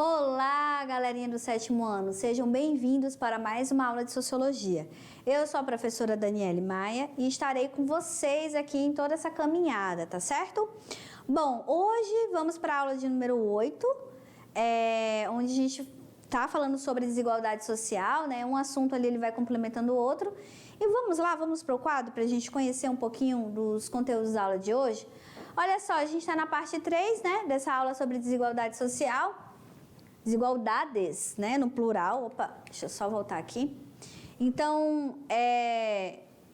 Olá, galerinha do 7º ano, sejam bem-vindos para mais uma aula de Sociologia. Eu sou a professora Daniele Maia e estarei com vocês aqui em toda essa caminhada, tá certo? Bom, hoje vamos para a aula de número 8, onde a gente tá falando sobre desigualdade social, né? Um assunto ali ele vai complementando o outro. E vamos lá, vamos para o quadro para a gente conhecer um pouquinho dos conteúdos da aula de hoje. Olha só, a gente está na parte 3, né, dessa aula sobre desigualdade social. Desigualdades, né, no plural. Opa, deixa eu só voltar aqui. Então,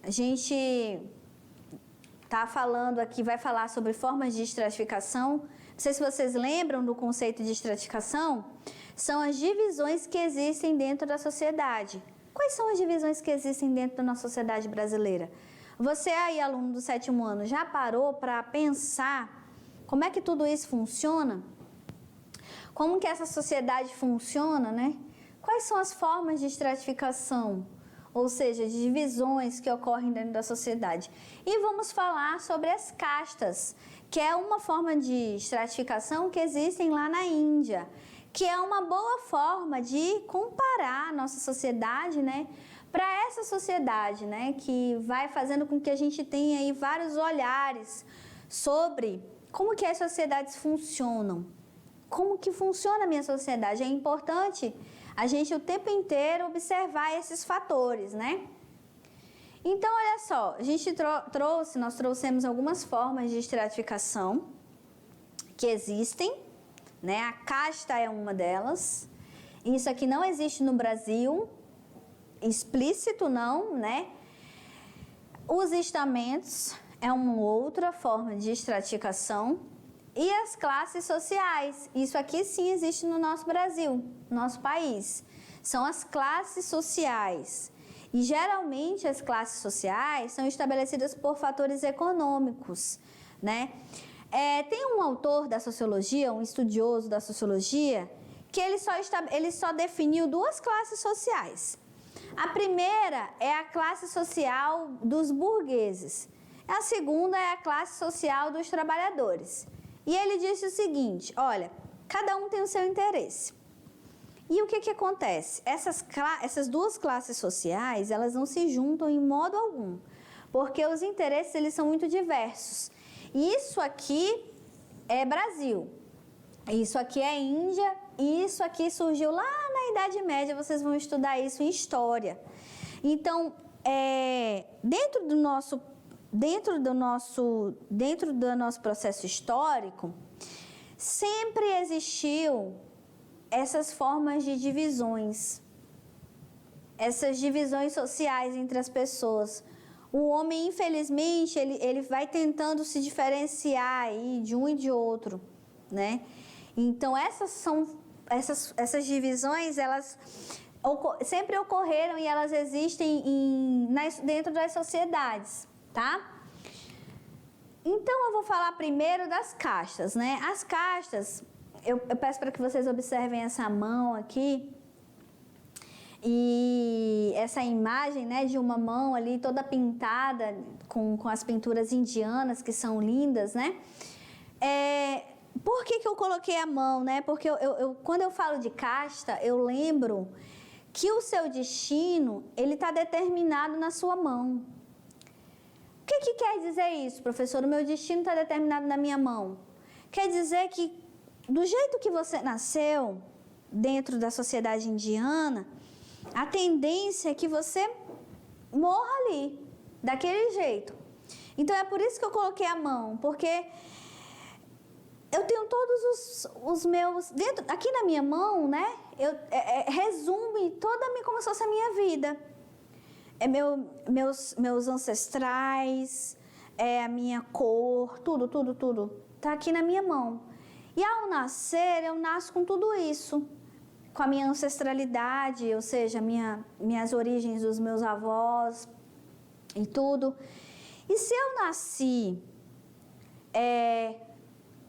a gente tá falando aqui, vai falar sobre formas de estratificação. Não sei se vocês lembram do conceito de estratificação. São as divisões que existem dentro da sociedade. Quais são as divisões que existem dentro da nossa sociedade brasileira? Você aí, aluno do 7º ano, já parou para pensar como é que tudo isso funciona? Como que essa sociedade funciona, né? Quais são as formas de estratificação, ou seja, de divisões que ocorrem dentro da sociedade? E vamos falar sobre as castas, que é uma forma de estratificação que existem lá na Índia, que é uma boa forma de comparar a nossa sociedade, né, para essa sociedade, né, que vai fazendo com que a gente tenha aí vários olhares sobre como que as sociedades funcionam. Como que funciona a minha sociedade? É importante a gente o tempo inteiro observar esses fatores, né? Então, olha só, a gente nós trouxemos algumas formas de estratificação que existem, né? A casta é uma delas. Isso aqui não existe no Brasil, explícito não, né? Os estamentos é uma outra forma de estratificação. E as classes sociais, isso aqui sim existe no nosso Brasil, no nosso país. São as classes sociais. E geralmente as classes sociais são estabelecidas por fatores econômicos, né? Tem um autor da sociologia, um estudioso da sociologia, que ele só definiu duas classes sociais. A primeira é a classe social dos burgueses. A segunda é a classe social dos trabalhadores. E ele disse o seguinte, olha, cada um tem o seu interesse. E o que acontece? Essas duas classes sociais, elas não se juntam em modo algum, porque os interesses eles são muito diversos. E isso aqui é Brasil, isso aqui é Índia, e isso aqui surgiu lá na Idade Média, vocês vão estudar isso em História. Então, dentro do nosso processo histórico, sempre existiu essas formas de divisões, essas divisões sociais entre as pessoas. O homem, infelizmente, ele vai tentando se diferenciar aí de um e de outro, né? Então, essas divisões, elas sempre ocorreram e elas existem dentro das sociedades. Tá? Então eu vou falar primeiro das castas, né? As castas, eu peço para que vocês observem essa mão aqui e essa imagem, né, de uma mão ali toda pintada com as pinturas indianas que são lindas, né? Por que eu coloquei a mão, né? Porque quando eu falo de casta, eu lembro que o seu destino ele está determinado na sua mão. O que quer dizer isso, professor? O meu destino está determinado na minha mão. Quer dizer que, do jeito que você nasceu, dentro da sociedade indiana, a tendência é que você morra ali, daquele jeito. Então, é por isso que eu coloquei a mão, porque eu tenho todos os meus... aqui na minha mão, né? Resume como se fosse a minha vida. Meus ancestrais, a minha cor, tudo tá aqui na minha mão. E ao nascer, eu nasço com tudo isso, com a minha ancestralidade, ou seja, minhas origens dos meus avós e tudo. E se eu nasci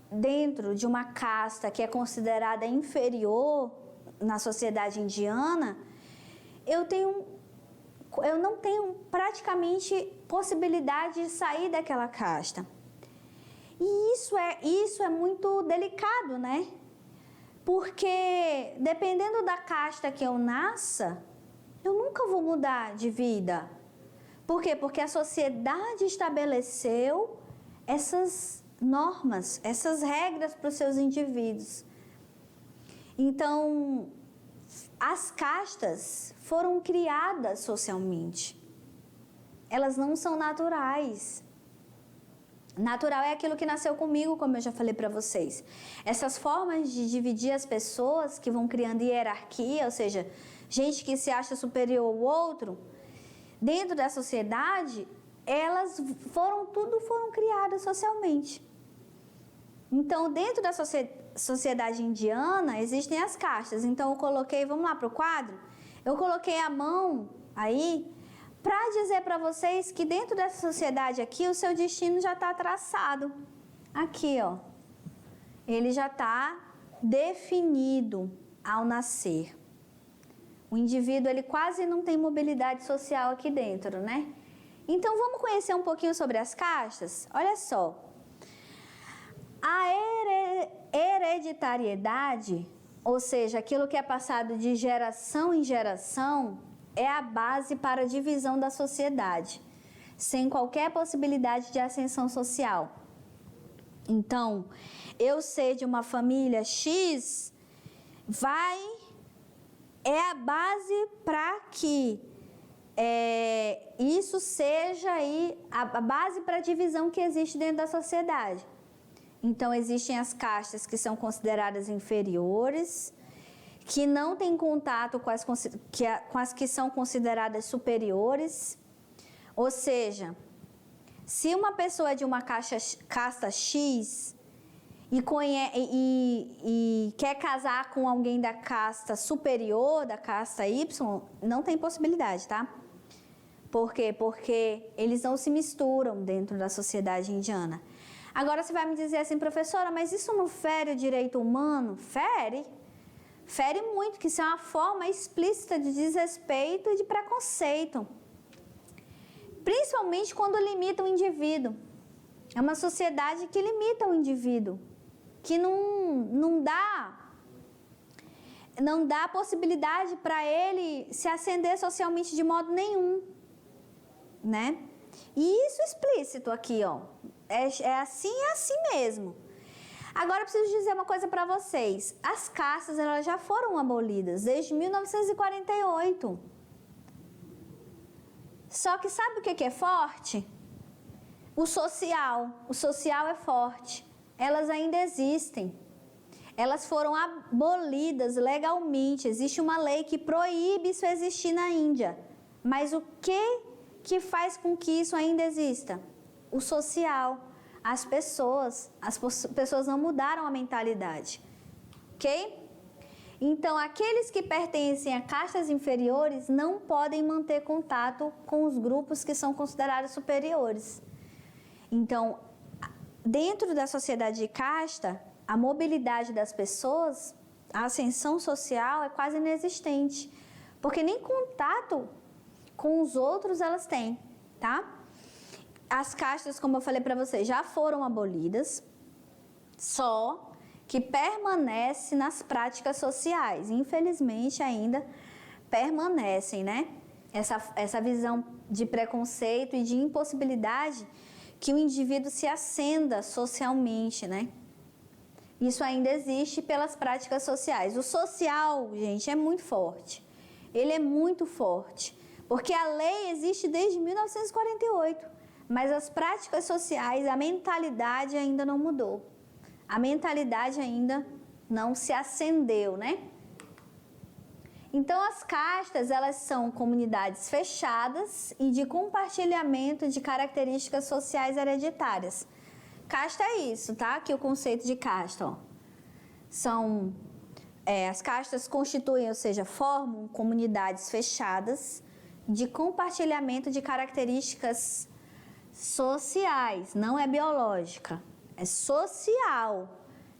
dentro de uma casta que é considerada inferior na sociedade indiana, eu não tenho praticamente possibilidade de sair daquela casta. E isso é muito delicado, né? Porque dependendo da casta que eu nasça, eu nunca vou mudar de vida. Por quê? Porque a sociedade estabeleceu essas normas, essas regras para os seus indivíduos. Então, as castas foram criadas socialmente. Elas não são naturais. Natural é aquilo que nasceu comigo, como eu já falei para vocês. Essas formas de dividir as pessoas que vão criando hierarquia, ou seja, gente que se acha superior ao outro, dentro da sociedade, elas foram criadas socialmente. Então, dentro da sociedade indiana, existem as castas. Então, eu coloquei, vamos lá para o quadro? Eu coloquei a mão aí para dizer para vocês que dentro dessa sociedade aqui, o seu destino já está traçado. Aqui, ó. Ele já está definido ao nascer. O indivíduo, ele quase não tem mobilidade social aqui dentro, né? Então, vamos conhecer um pouquinho sobre as castas? Olha só. A hereditariedade, ou seja, aquilo que é passado de geração em geração, é a base para a divisão da sociedade, sem qualquer possibilidade de ascensão social. Então, eu ser de uma família X é a base para que isso seja aí a base para a divisão que existe dentro da sociedade. Então, existem as castas que são consideradas inferiores, que não têm contato com as que são consideradas superiores. Ou seja, se uma pessoa é de uma casta X e quer casar com alguém da casta superior, da casta Y, não tem possibilidade, tá? Por quê? Porque eles não se misturam dentro da sociedade indiana. Agora você vai me dizer assim, professora, mas isso não fere o direito humano? Fere. Fere muito, que isso é uma forma explícita de desrespeito e de preconceito. Principalmente quando limita o indivíduo. É uma sociedade que limita o indivíduo, que não dá possibilidade para ele se ascender socialmente de modo nenhum, né? E isso explícito aqui, ó. É assim mesmo. Agora eu preciso dizer uma coisa para vocês. As castas, elas já foram abolidas desde 1948. Só que sabe o que é forte? O social. O social é forte. Elas ainda existem. Elas foram abolidas legalmente. Existe uma lei que proíbe isso existir na Índia. Mas o que faz com que isso ainda exista? O social. As pessoas não mudaram a mentalidade, ok? Então, aqueles que pertencem a castas inferiores não podem manter contato com os grupos que são considerados superiores. Então, dentro da sociedade de casta, a mobilidade das pessoas, a ascensão social é quase inexistente, porque nem contato com os outros elas têm, tá? As castas, como eu falei para vocês, já foram abolidas, só que permanece nas práticas sociais. Infelizmente, ainda permanecem, né? Essa visão de preconceito e de impossibilidade que o indivíduo se ascenda socialmente, né? Isso ainda existe pelas práticas sociais. O social, gente, é muito forte. Ele é muito forte, porque a lei existe desde 1948. Mas as práticas sociais, a mentalidade ainda não mudou. A mentalidade ainda não se acendeu, né? Então, as castas, elas são comunidades fechadas e de compartilhamento de características sociais hereditárias. Casta é isso, tá? Aqui o conceito de casta, ó. As castas constituem, ou seja, formam comunidades fechadas de compartilhamento de características sociais, não é biológica, é social.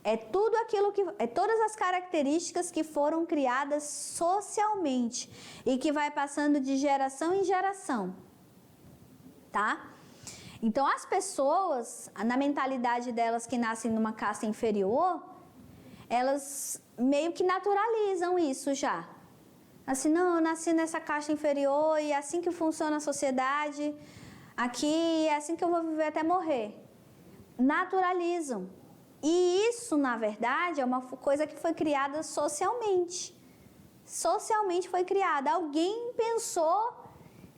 É tudo aquilo todas as características que foram criadas socialmente e que vai passando de geração em geração, tá? Então, as pessoas, na mentalidade delas que nascem numa casta inferior, elas meio que naturalizam isso já. Assim, não, eu nasci nessa caixa inferior e é assim que funciona a sociedade, aqui é assim que eu vou viver até morrer. Naturalizam. E isso, na verdade, é uma coisa que foi criada socialmente. Socialmente foi criada. Alguém pensou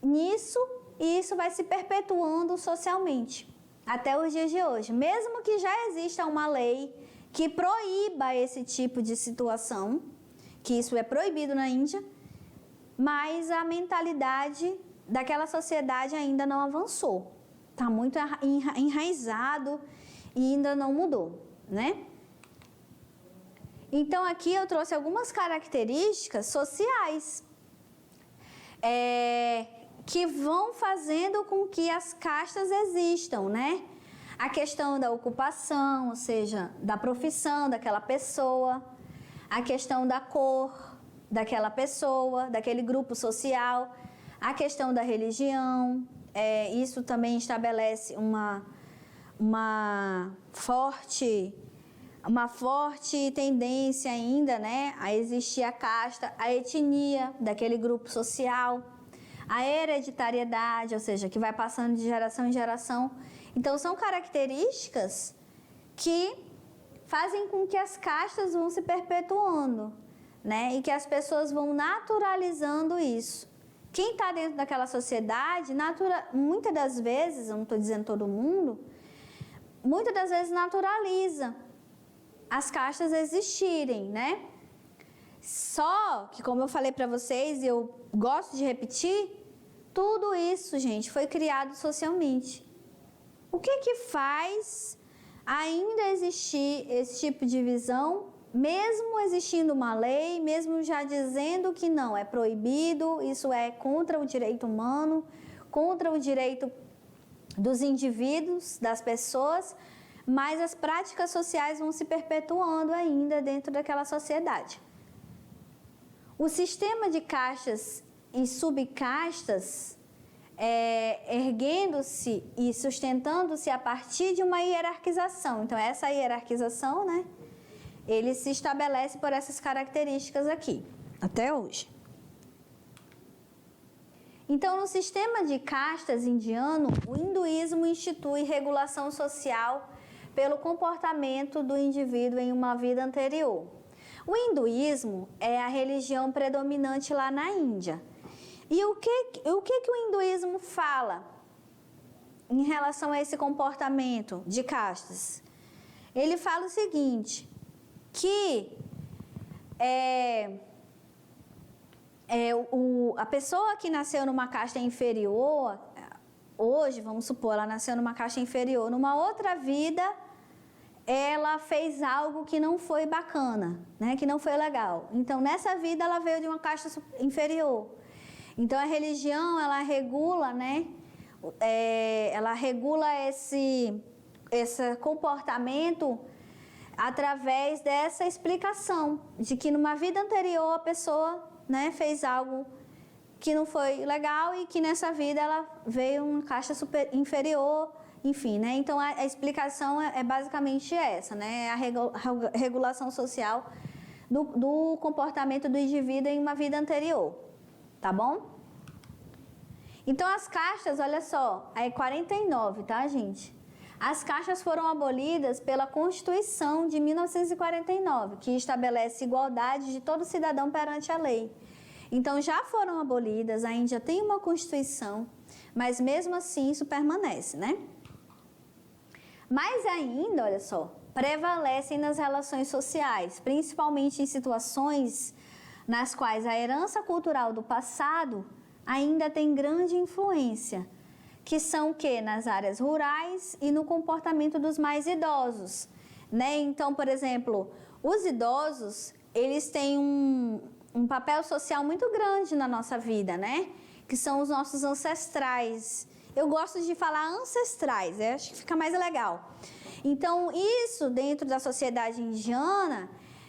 nisso e isso vai se perpetuando socialmente até os dias de hoje. Mesmo que já exista uma lei que proíba esse tipo de situação, que isso é proibido na Índia, mas a mentalidade daquela sociedade ainda não avançou. Está muito enraizado e ainda não mudou, né? Então, aqui eu trouxe algumas características sociais que vão fazendo com que as castas existam, né? A questão da ocupação, ou seja, da profissão daquela pessoa, a questão da cor daquela pessoa, daquele grupo social, a questão da religião, isso também estabelece uma forte tendência ainda, né, a existir a casta, a etnia daquele grupo social, a hereditariedade, ou seja, que vai passando de geração em geração. Então, são características que fazem com que as castas vão se perpetuando, né, e que as pessoas vão naturalizando isso. Quem está dentro daquela sociedade, muitas das vezes, eu não estou dizendo todo mundo, muitas das vezes naturaliza as castas existirem, né? Só que, como eu falei para vocês, e eu gosto de repetir, tudo isso, gente, foi criado socialmente. O que faz ainda existir esse tipo de visão, mesmo existindo uma lei, mesmo já dizendo que não, é proibido, isso é contra o direito humano, contra o direito dos indivíduos, das pessoas, mas as práticas sociais vão se perpetuando ainda dentro daquela sociedade. O sistema de castas e subcastas, erguendo-se e sustentando-se a partir de uma hierarquização. Então, essa hierarquização, né, ele se estabelece por essas características aqui, até hoje. Então, no sistema de castas indiano, o hinduísmo institui regulação social pelo comportamento do indivíduo em uma vida anterior. O hinduísmo é a religião predominante lá na Índia. E o que o hinduísmo fala em relação a esse comportamento de castas? Ele fala o seguinte, que a pessoa que nasceu numa casta inferior, hoje, vamos supor, ela nasceu numa casta inferior, numa outra vida, ela fez algo que não foi bacana, né? Que não foi legal. Então, nessa vida, ela veio de uma casta inferior. Então, a religião, ela regula, né? Ela regula esse comportamento através dessa explicação de que numa vida anterior a pessoa, né, fez algo que não foi legal e que nessa vida ela veio uma casta inferior, enfim, né? Então a explicação é basicamente essa, né? A regulação social do comportamento do indivíduo em uma vida anterior, tá bom? Então as castas, olha só, é 49, tá, gente? As castas foram abolidas pela Constituição de 1949, que estabelece igualdade de todo cidadão perante a lei. Então, já foram abolidas, a Índia tem uma Constituição, mas mesmo assim isso permanece, né? Mas ainda, olha só, prevalecem nas relações sociais, principalmente em situações nas quais a herança cultural do passado ainda tem grande influência, que são o quê? Nas áreas rurais e no comportamento dos mais idosos, né? Então, por exemplo, os idosos, eles têm um papel social muito grande na nossa vida, né? Que são os nossos ancestrais. Eu gosto de falar ancestrais, acho que fica mais legal. Então, isso dentro da sociedade indiana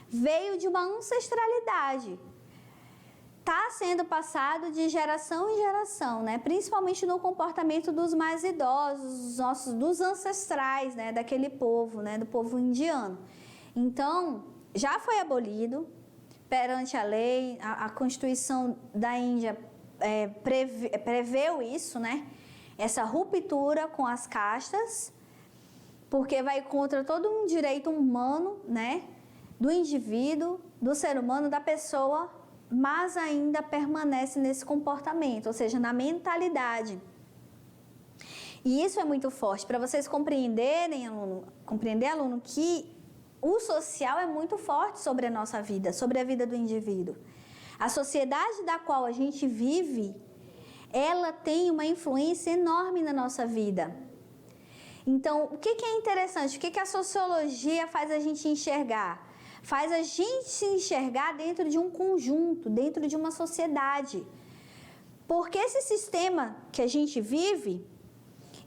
veio de uma ancestralidade. Está sendo passado de geração em geração, né? Principalmente no comportamento dos mais idosos, dos ancestrais, né? Daquele povo, né? Do povo indiano. Então, já foi abolido perante a lei, a Constituição da Índia preveu isso, né? Essa ruptura com as castas, porque vai contra todo um direito humano, né? Do indivíduo, do ser humano, da pessoa, mas ainda permanece nesse comportamento, ou seja, na mentalidade. E isso é muito forte, para vocês compreenderem, aluno, que o social é muito forte sobre a nossa vida, sobre a vida do indivíduo. A sociedade da qual a gente vive, ela tem uma influência enorme na nossa vida. Então, o que é interessante? O que a sociologia faz a gente enxergar? Faz a gente se enxergar dentro de um conjunto, dentro de uma sociedade. Porque esse sistema que a gente vive,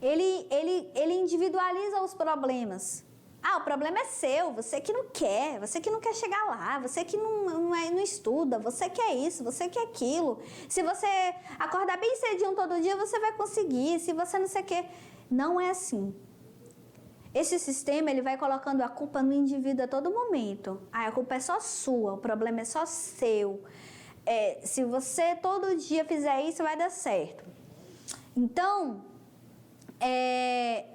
ele individualiza os problemas. Ah, o problema é seu, você que não quer chegar lá, você que não estuda, você quer isso, você quer aquilo. Se você acordar bem cedinho todo dia, você vai conseguir, se você não sei o quê. Não é assim. Esse sistema, ele vai colocando a culpa no indivíduo a todo momento. Ah, a culpa é só sua, o problema é só seu. Se você todo dia fizer isso, vai dar certo. Então,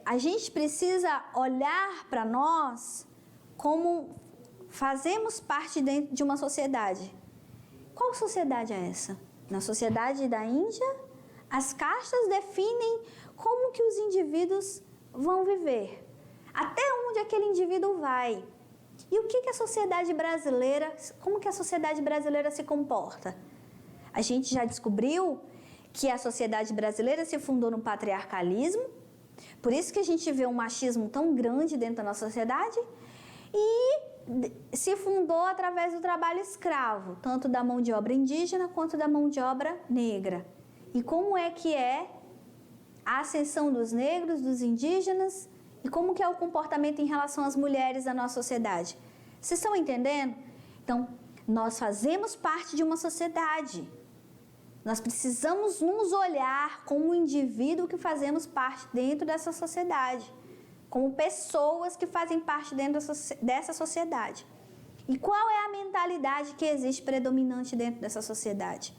a gente precisa olhar para nós como fazemos parte dentro de uma sociedade. Qual sociedade é essa? Na sociedade da Índia, as castas definem como que os indivíduos vão viver, até onde aquele indivíduo vai. E o que a sociedade brasileira, como que a sociedade brasileira se comporta? A gente já descobriu que a sociedade brasileira se fundou no patriarcalismo, por isso que a gente vê um machismo tão grande dentro da nossa sociedade, e se fundou através do trabalho escravo, tanto da mão de obra indígena quanto da mão de obra negra. E como é que é a ascensão dos negros, dos indígenas, e como que é o comportamento em relação às mulheres da nossa sociedade? Vocês estão entendendo? Então, nós fazemos parte de uma sociedade. Nós precisamos nos olhar como um indivíduo que fazemos parte dentro dessa sociedade, como pessoas que fazem parte dentro dessa sociedade. E qual é a mentalidade que existe predominante dentro dessa sociedade?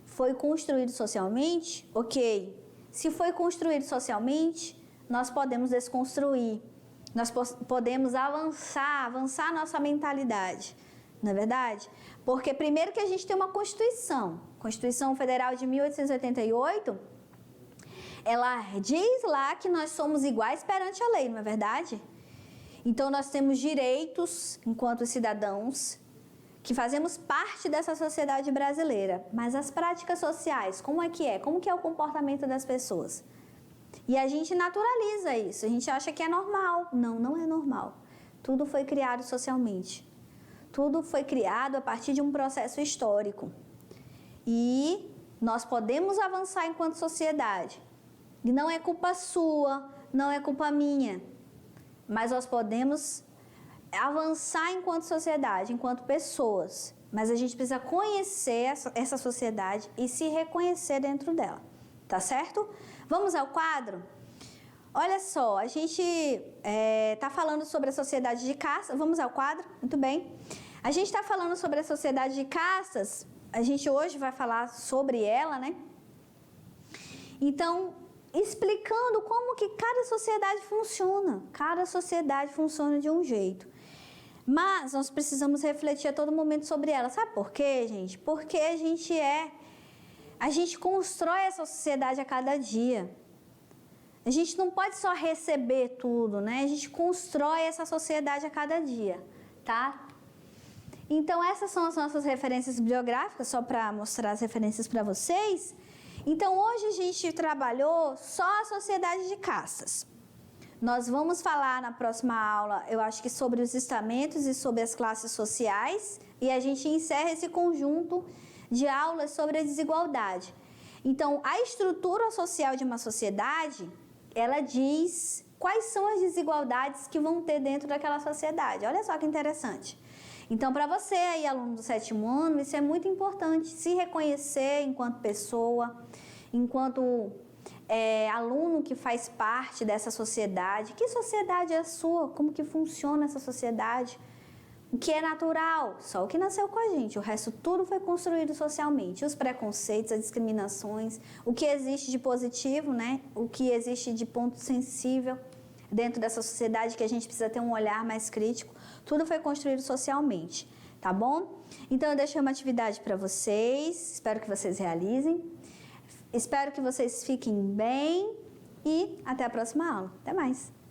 Foi construído socialmente? Ok. Se foi construído socialmente, nós podemos desconstruir, nós podemos avançar a nossa mentalidade, não é verdade? Porque primeiro que a gente tem uma Constituição Federal de 1888, ela diz lá que nós somos iguais perante a lei, não é verdade? Então nós temos direitos enquanto cidadãos que fazemos parte dessa sociedade brasileira, mas as práticas sociais, como é que é? Como que é o comportamento das pessoas? E a gente naturaliza isso, a gente acha que é normal. Não, não é normal. Tudo foi criado socialmente. Tudo foi criado a partir de um processo histórico. E nós podemos avançar enquanto sociedade. E não é culpa sua, não é culpa minha. Mas nós podemos avançar enquanto sociedade, enquanto pessoas. Mas a gente precisa conhecer essa sociedade e se reconhecer dentro dela. Tá certo? Vamos ao quadro? Olha só, a gente está falando sobre a sociedade de castas. Vamos ao quadro? Muito bem. A gente está falando sobre a sociedade de castas. A gente hoje vai falar sobre ela, né? Então, explicando como que cada sociedade funciona. Cada sociedade funciona de um jeito. Mas nós precisamos refletir a todo momento sobre ela. Sabe por quê, gente? Porque a gente constrói essa sociedade a cada dia. A gente não pode só receber tudo, né? A gente constrói essa sociedade a cada dia, tá? Então, essas são as nossas referências bibliográficas, só para mostrar as referências para vocês. Então, hoje a gente trabalhou só a sociedade de castas. Nós vamos falar na próxima aula, eu acho que sobre os estamentos e sobre as classes sociais, e a gente encerra esse conjunto de aulas sobre a desigualdade. Então, a estrutura social de uma sociedade, ela diz quais são as desigualdades que vão ter dentro daquela sociedade. Olha só que interessante. Então, para você aí, aluno do 7º ano, isso é muito importante, se reconhecer enquanto pessoa, enquanto aluno que faz parte dessa sociedade. Que sociedade é a sua? Como que funciona essa sociedade? O que é natural, só o que nasceu com a gente, o resto tudo foi construído socialmente. Os preconceitos, as discriminações, o que existe de positivo, né? O que existe de ponto sensível dentro dessa sociedade que a gente precisa ter um olhar mais crítico, tudo foi construído socialmente, tá bom? Então eu deixei uma atividade para vocês, espero que vocês realizem, espero que vocês fiquem bem e até a próxima aula. Até mais!